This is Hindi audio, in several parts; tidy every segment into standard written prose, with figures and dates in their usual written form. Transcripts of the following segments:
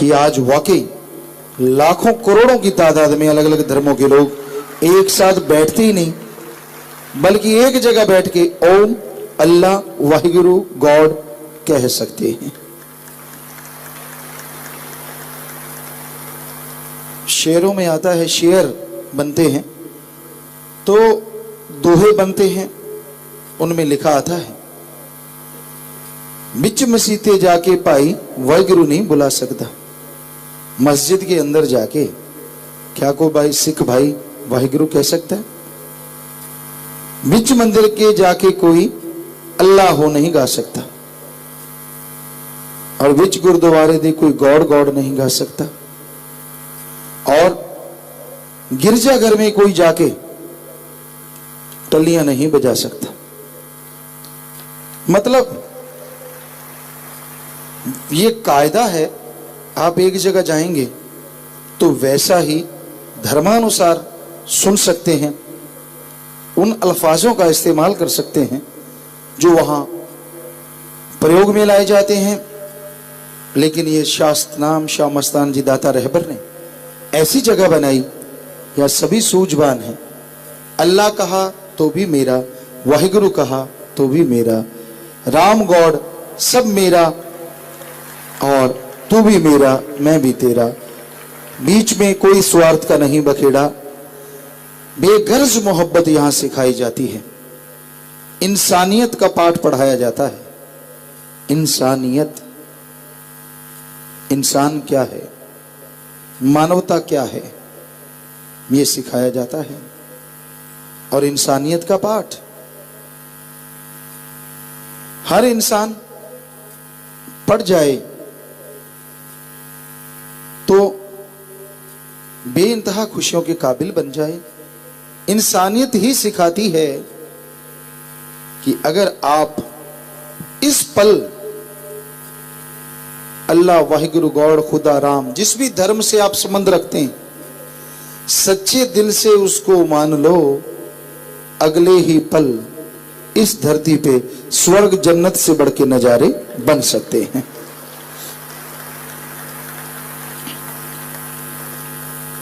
कि आज वाकई लाखों करोड़ों की तादाद में अलग अलग धर्मों के लोग एक साथ बैठते ही नहीं, बल्कि एक जगह बैठ के ओम, अल्लाह, वाहिगुरु, गॉड कह सकते हैं। शेरों में आता है, शेर बनते हैं तो दोहे बनते हैं, उनमें लिखा आता है, बिच मसीते जाके भाई वाहिगुरु नहीं बुला सकता। मस्जिद के अंदर जाके क्या कोई भाई सिख भाई वाहिगुरु कह सकता है? बिच मंदिर के जाके कोई अल्लाह हो नहीं गा सकता, और बिच गुरुद्वारे दे कोई गॉड गॉड नहीं गा सकता, और गिरजाघर में कोई जाके टलियां नहीं बजा सकता। मतलब ये कायदा है, आप एक जगह जाएंगे तो वैसा ही धर्मानुसार सुन सकते हैं, उन अल्फाजों का इस्तेमाल कर सकते हैं जो वहां प्रयोग में लाए जाते हैं। लेकिन ये शास्त्र नाम शाह मस्तान जी दाता रहबर ने ऐसी जगह बनाई, या सभी सूझबान है, अल्लाह कहा तो भी मेरा, वाहिगुरु कहा तो भी मेरा, राम गॉड सब मेरा, और तू भी मेरा मैं भी तेरा, बीच में कोई स्वार्थ का नहीं बखेड़ा। बेगर्ज मोहब्बत यहां सिखाई जाती है, इंसानियत का पाठ पढ़ाया जाता है। इंसानियत, इंसान क्या है, मानवता क्या है, यह सिखाया जाता है। और इंसानियत का पाठ हर इंसान पढ़ जाए तो बेइंतहा खुशियों के काबिल बन जाए। इंसानियत ही सिखाती है कि अगर आप इस पल अल्लाह, वाहिगुरु, गॉड, खुदा, राम, जिस भी धर्म से आप संबंध रखते हैं, सच्चे दिल से उसको मान लो, अगले ही पल इस धरती पे स्वर्ग जन्नत से बढ़ के नजारे बन सकते हैं।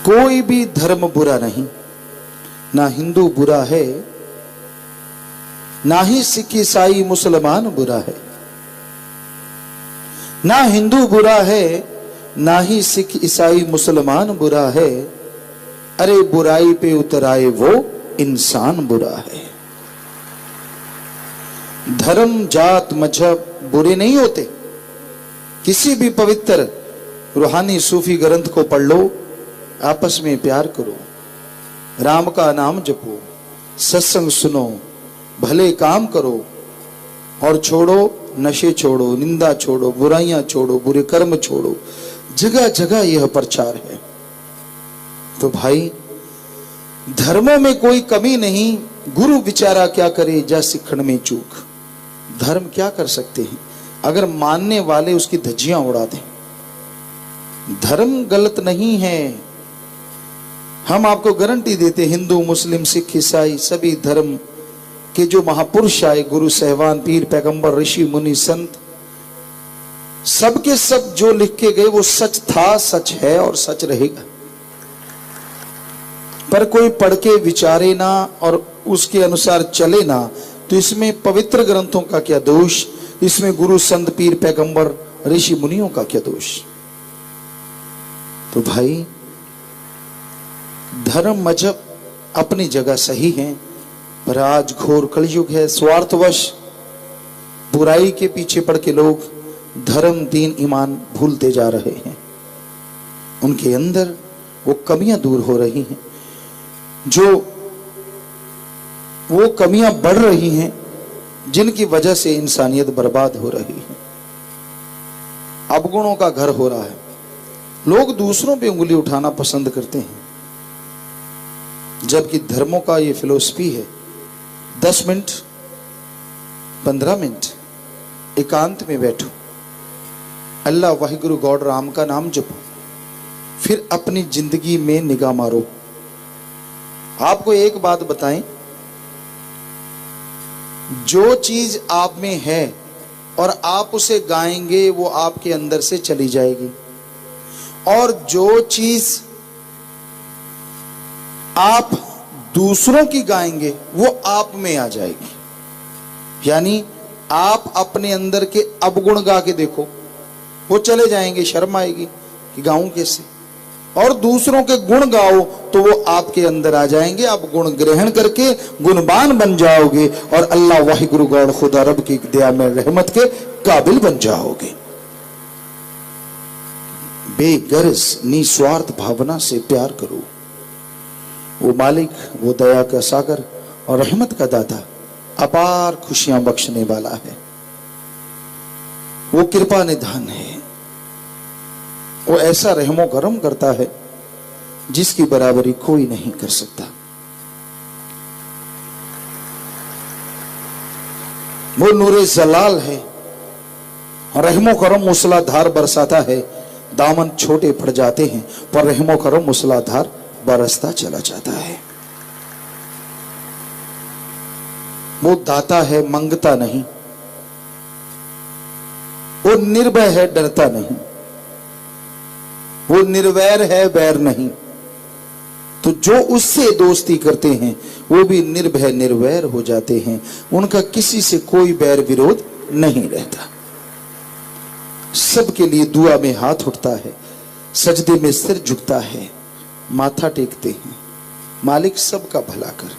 कोई भी धर्म बुरा नहीं, ना हिंदू बुरा है, ना ही सिख ईसाई मुसलमान बुरा है, ना हिंदू बुरा है, ना ही सिख ईसाई मुसलमान बुरा है। अरे बुराई पे उतर आए वो इंसान बुरा है। धर्म, जात, मजहब बुरे नहीं होते। किसी भी पवित्र रूहानी सूफी ग्रंथ को पढ़ लो, आपस में प्यार करो, राम का नाम जपो, सत्संग सुनो, भले काम करो, और छोड़ो नशे, छोड़ो निंदा, छोड़ो बुराइयां, छोड़ो बुरे कर्म, छोड़ो। जगह जगह यह प्रचार है। तो भाई धर्मों में कोई कमी नहीं, गुरु बिचारा क्या करे जा सिखण में चूक। धर्म क्या कर सकते हैं अगर मानने वाले उसकी धज्जियां उड़ा दें। धर्म गलत नहीं है, हम आपको गारंटी देते, हिंदू, मुस्लिम, सिख, ईसाई सभी धर्म के जो महापुरुष आए, गुरु साहिबान, पीर, पैगंबर, ऋषि, मुनि, संत, सबके सब जो लिख के गए वो सच था, सच है और सच रहेगा। पर कोई पढ़ के विचारे ना और उसके अनुसार चले ना, तो इसमें पवित्र ग्रंथों का क्या दोष, इसमें गुरु, संत, पीर, पैगंबर, ऋषि, मुनियों का क्या दोष। तो भाई धर्म, मजहब अपनी जगह सही है, पर आज घोर कलयुग है। स्वार्थवश बुराई के पीछे पड़ के लोग धर्म, दीन, ईमान भूलते जा रहे हैं। उनके अंदर वो कमियां दूर हो रही हैं, जो वो कमियां बढ़ रही हैं जिनकी वजह से इंसानियत बर्बाद हो रही है। अवगुणों का घर हो रहा है। लोग दूसरों पे उंगली उठाना पसंद करते हैं, जबकि धर्मों का ये फिलॉसफी है, 10 मिनट 15 मिनट एकांत में बैठो, अल्लाह, वाहिगुरु, गॉड, राम का नाम जपो, फिर अपनी जिंदगी में निगाह मारो। आपको एक बात बताएं, जो चीज आप में है और आप उसे गाएंगे वो आपके अंदर से चली जाएगी। और जो चीज आप दूसरों की गाएंगे वो आप में आ जाएगी। यानी आप अपने अंदर के अवगुण गा के देखो, वो चले जाएंगे, शर्म आएगी कि गाऊं कैसे। और दूसरों के गुण गाओ तो वो आपके अंदर आ जाएंगे, आप गुण ग्रहण करके गुणवान बन जाओगे और अल्लाह वाहिगुरु गौर खुदा रब की दया में रहमत के काबिल बन जाओगे। बेगर्ज निस्वार्थ भावना से प्यार करो। वो मालिक, वो दया का सागर और रहमत का दाता, अपार खुशियां बख्शने वाला है। वो कृपा निधान है। वो ऐसा रहमो करम करता है जिसकी बराबरी कोई नहीं कर सकता। वो नूरे जलाल है, रहमो करम मूसलाधार बरसाता है। दामन छोटे पड़ जाते हैं पर रहमो करम मूसलाधार बरसता चला जाता है। वो दाता है, मंगता नहीं। वो निर्भय है, डरता नहीं। वो निर्वैर है, वैर नहीं। तो जो उससे दोस्ती करते हैं वो भी निर्भय निर्वैर हो जाते हैं। उनका किसी से कोई बैर विरोध नहीं रहता। सबके लिए दुआ में हाथ उठता है, सजदे में सिर झुकता है, माथा टेकते हैं। मालिक सबका भला कर।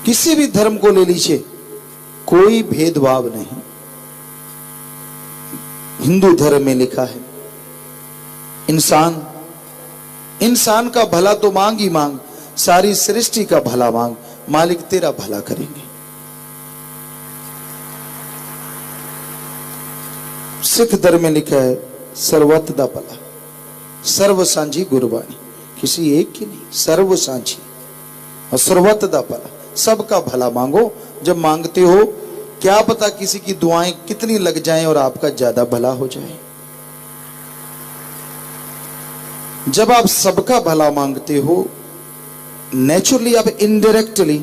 किसी भी धर्म को ले लीजिए, कोई भेदभाव नहीं। हिंदू धर्म में लिखा है इंसान का भला तो मांग ही मांग, सारी सृष्टि का भला मांग, मालिक तेरा भला करेंगे। सिख धर्म में लिखा है सर्वत दा भला, सर्व सांझी गुरबानी, किसी एक की नहीं, सर्व सांझी और सर्वत दा भला, सबका भला मांगो। जब मांगते हो क्या पता किसी की दुआएं कितनी लग जाएं और आपका ज्यादा भला हो जाए। जब आप सबका भला मांगते हो, नेचुरली आप इनडायरेक्टली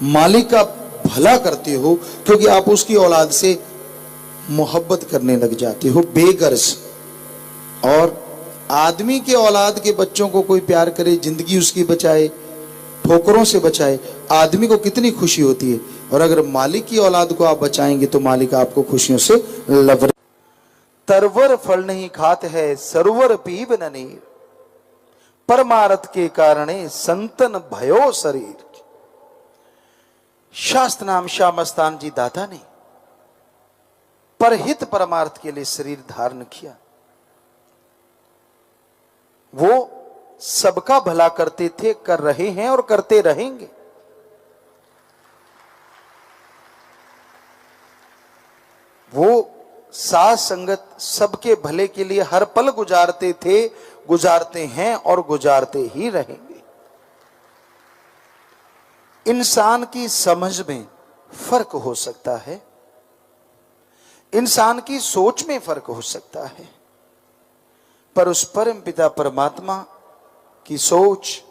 मालिक का भला करते हो, क्योंकि आप उसकी औलाद से मोहब्बत करने लग जाते हो बेगर्ज। और आदमी के औलाद के बच्चों को कोई प्यार करे, जिंदगी उसकी बचाए, ठोकरों से बचाए, आदमी को कितनी खुशी होती है। और अगर मालिक की औलाद को आप बचाएंगे तो मालिक आपको खुशियों से लवर। तरवर फल नहीं खात है, सरोवर पीब न नीर, परमारथ के कारणे संतन भयो शरीर। शास्त्र नाम शाह मस्तान जी दाता ने परहित परमार्थ के लिए शरीर धारण किया। वो सबका भला करते थे, कर रहे हैं और करते रहेंगे। वो साथ संगत सबके भले के लिए हर पल गुजारते थे, गुजारते हैं और गुजारते ही रहेंगे। इंसान की समझ में फर्क हो सकता है, इंसान की सोच में फर्क हो सकता है, पर उस परम पिता परमात्मा की सोच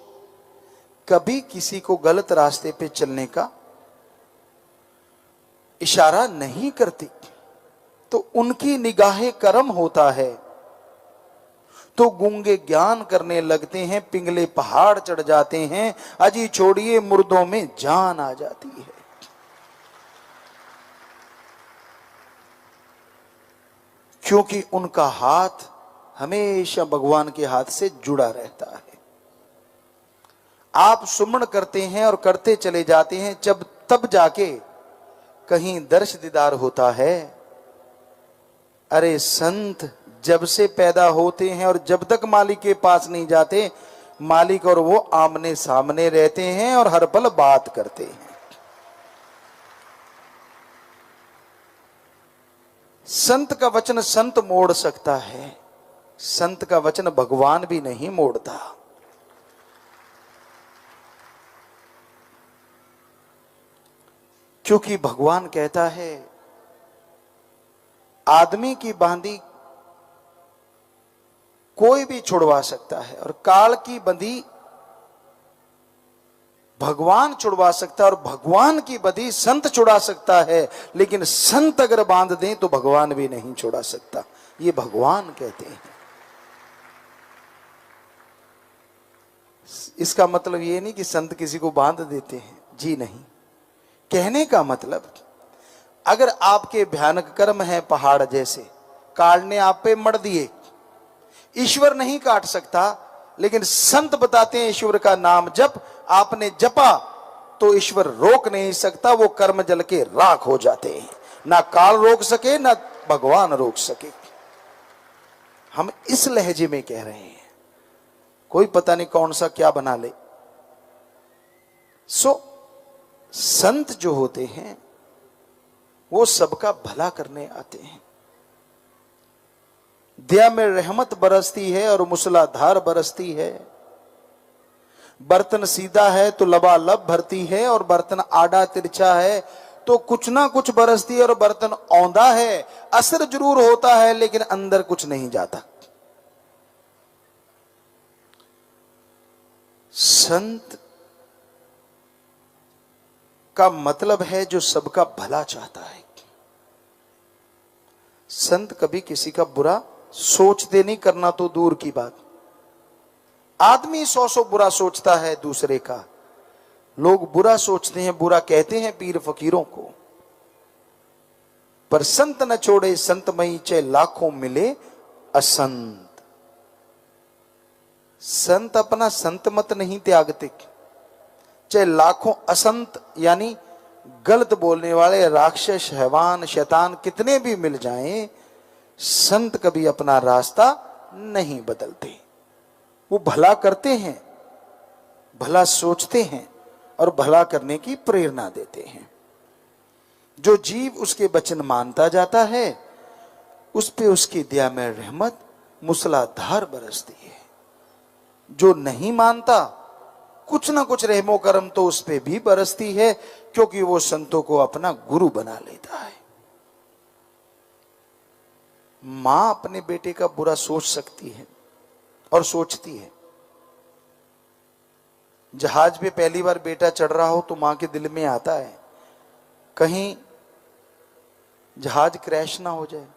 कभी किसी को गलत रास्ते पे चलने का इशारा नहीं करती। तो उनकी निगाहे करम होता है तो गूंगे ज्ञान करने लगते हैं, पिंगले पहाड़ चढ़ जाते हैं, अजी छोड़िए मुर्दों में जान आ जाती है। क्योंकि उनका हाथ हमेशा भगवान के हाथ से जुड़ा रहता है। आप सुमन करते हैं और करते चले जाते हैं, जब तब जाके कहीं दर्श दीदार होता है। अरे संत जब से पैदा होते हैं और जब तक मालिक के पास नहीं जाते, मालिक और वो आमने सामने रहते हैं और हर पल बात करते हैं। संत का वचन संत मोड़ सकता है, संत का वचन भगवान भी नहीं मोड़ता। क्योंकि भगवान कहता है आदमी की बांधी कोई भी छुड़वा सकता है और काल की बंधी भगवान छुड़वा सकता है, और भगवान की बंधी संत छुड़ा सकता है। लेकिन संत अगर बांध दें तो भगवान भी नहीं छुड़ा सकता। ये भगवान कहते हैं। इसका मतलब ये नहीं कि संत किसी को बांध देते हैं, जी नहीं। कहने का मतलब, अगर आपके भयानक कर्म हैं पहाड़ जैसे, काल ने आप पे मर दिए, ईश्वर नहीं काट सकता, लेकिन संत बताते हैं ईश्वर का नाम जप आपने जपा तो ईश्वर रोक नहीं सकता, वो कर्म जल के राख हो जाते हैं। ना काल रोक सके ना भगवान रोक सके। हम इस लहजे में कह रहे हैं, कोई पता नहीं कौन सा क्या बना ले। संत जो होते हैं वो सबका भला करने आते हैं। दया में रहमत बरसती है और मूसलाधार बरसती है। बर्तन सीधा है तो लबालब भरती है, और बर्तन आड़ा तिरछा है तो कुछ ना कुछ बरसती है। और बर्तन औंधा है, असर जरूर होता है लेकिन अंदर कुछ नहीं जाता। संत का मतलब है जो सबका भला चाहता है। संत कभी किसी का बुरा सोचते नहीं, करना तो दूर की बात। आदमी 100 बुरा सोचता है दूसरे का, लोग बुरा सोचते हैं, बुरा कहते हैं पीर फकीरों को, पर संत न छोड़े संतमयी चाहे लाखों मिले असंत। संत अपना संत मत नहीं त्यागते, चाहे लाखों असंत यानी गलत बोलने वाले राक्षस हैवान शैतान कितने भी मिल जाएं, संत कभी अपना रास्ता नहीं बदलते। वो भला करते हैं, भला सोचते हैं और भला करने की प्रेरणा देते हैं। जो जीव उसके वचन मानता जाता है उस पे उसकी दया में रहमत मूसलाधार बरसती है। जो नहीं मानता कुछ ना कुछ रहमो करम तो उस पे भी बरसती है, क्योंकि वो संतों को अपना गुरु बना लेता है। मां अपने बेटे का बुरा सोच सकती है और सोचती है। जहाज पे पहली बार बेटा चढ़ रहा हो तो मां के दिल में आता है कहीं जहाज क्रैश ना हो जाए।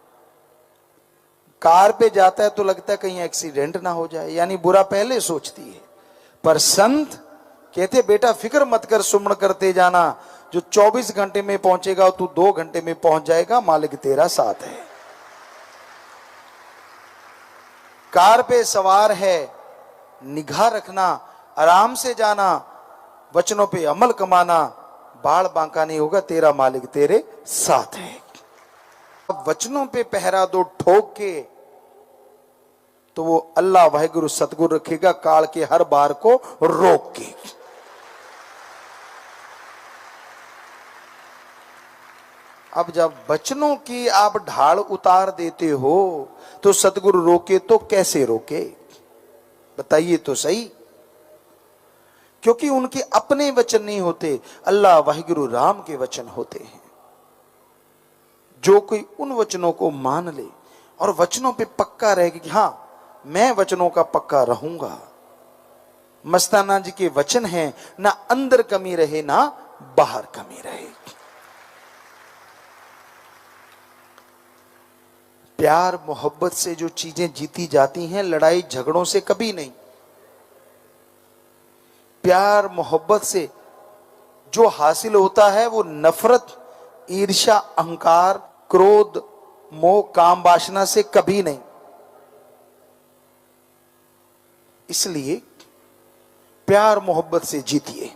कार पे जाता है तो लगता है कहीं एक्सीडेंट ना हो जाए, यानी बुरा पहले सोचती है। पर संत कहते बेटा फिक्र मत कर, सुमन करते जाना, जो 24 घंटे में पहुंचेगा तू 2 घंटे में पहुंच जाएगा, मालिक तेरा साथ है। कार पे सवार है, निगाह रखना, आराम से जाना, वचनों पे अमल कमाना, बाल बांका नहीं होगा, तेरा मालिक तेरे साथ है। अब वचनों पे पहरा दो ठोक के तो वो अल्लाह वाहिगुरु सतगुरु रखेगा काल के हर बार को रोक के। अब जब वचनों की आप ढाल उतार देते हो तो सतगुरु रोके तो कैसे रोके, बताइए तो सही। क्योंकि उनके अपने वचन नहीं होते, अल्लाह वाहिगुरु राम के वचन होते हैं। जो कोई उन वचनों को मान ले और वचनों पे पक्का रहेगा कि हाँ मैं वचनों का पक्का रहूंगा। मस्ताना जी के वचन हैं, ना अंदर कमी रहे ना बाहर कमी रहे। प्यार मोहब्बत से जो चीजें जीती जाती हैं, लड़ाई झगड़ों से कभी नहीं। प्यार मोहब्बत से जो हासिल होता है वो नफरत, ईर्ष्या, अहंकार, क्रोध, मोह, काम वासना से कभी नहीं। इसलिए प्यार मोहब्बत से जीतिए।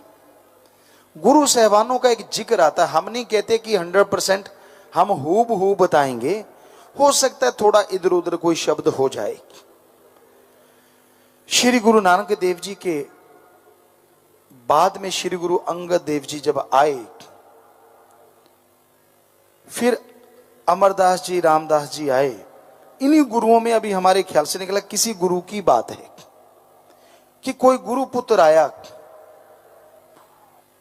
गुरु सहबानों का एक जिक्र आता है, हम नहीं कहते कि 100% हम हूबहू बताएंगे, हो सकता है थोड़ा इधर उधर कोई शब्द हो जाए। श्री गुरु नानक देव जी के बाद में श्री गुरु अंगद देव जी जब आए, फिर अमरदास जी, रामदास जी आए। इन्हीं गुरुओं में अभी हमारे ख्याल से निकला किसी गुरु की बात है कि कोई गुरु पुत्र आया,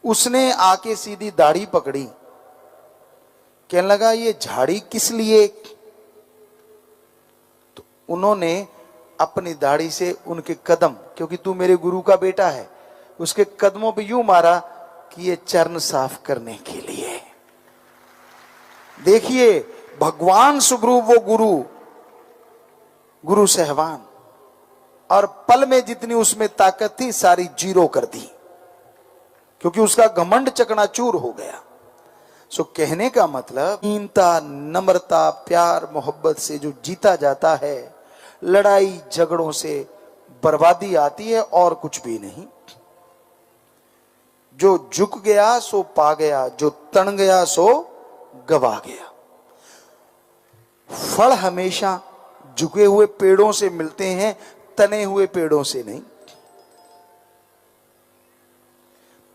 उसने आके सीधी दाढ़ी पकड़ी, कहने लगा ये झाड़ी किस लिए। तो उन्होंने अपनी दाढ़ी से उनके कदम, क्योंकि तू मेरे गुरु का बेटा है, उसके कदमों पे यूं मारा कि ये चरण साफ करने के लिए। देखिए भगवान स्वरूप वो गुरु, गुरु सहवान। और पल में जितनी उसमें ताकत थी सारी जीरो कर दी, क्योंकि उसका घमंड चकनाचूर हो गया। सो कहने का मतलब दीनता, नम्रता, प्यार, मोहब्बत से जो जीता जाता है, लड़ाई झगड़ों से बर्बादी आती है और कुछ भी नहीं। जो झुक गया सो पा गया, जो तन गया सो गवा गया। फल हमेशा झुके हुए पेड़ों से मिलते हैं, तने हुए पेड़ों से नहीं।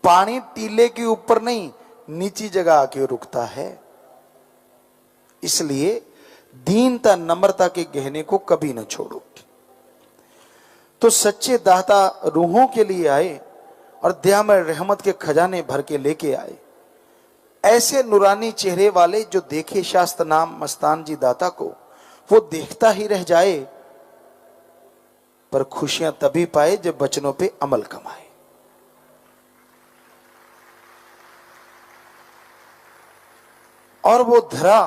पानी टीले के ऊपर नहीं, नीची जगह आके रुकता है। इसलिए दीनता, नम्रता के गहने को कभी न छोड़ो। तो सच्चे दाता रूहों के लिए आए और दया में रहमत के खजाने भर के लेके आए। ऐसे नूरानी चेहरे वाले जो देखे शास्त्र नाम मस्तान जी दाता को, वो देखता ही रह जाए, पर खुशियां तभी पाए जब वचनों पे अमल कमाए। और वो धरा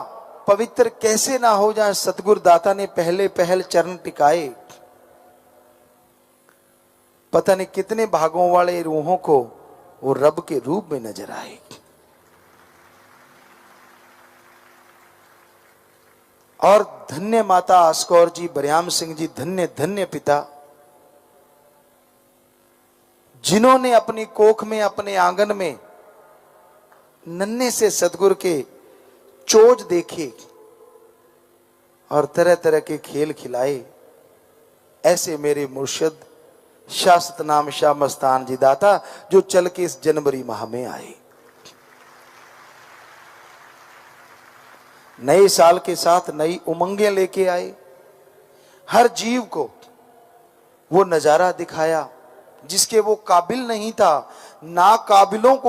पवित्र कैसे ना हो जाए, सतगुरु दाता ने पहले पहल चरण टिकाए। पता नहीं कितने भागों वाले रूहों को वो रब के रूप में नजर आए। और धन्य माता आस्कौर जी, बरियाम सिंह जी, धन्य धन्य पिता, जिन्होंने अपनी कोख में, अपने आंगन में नन्हे से सतगुरु के चोज देखे और तरह तरह के खेल खिलाए। ऐसे मेरे मुर्शिद शास्त्र नाम शाह मस्तान जी दाता, जो चल के इस जनवरी माह में आए। नए साल के साथ नई उमंगें लेके आए। हर जीव को वो नजारा दिखाया जिसके वो काबिल नहीं था। ना काबिलों को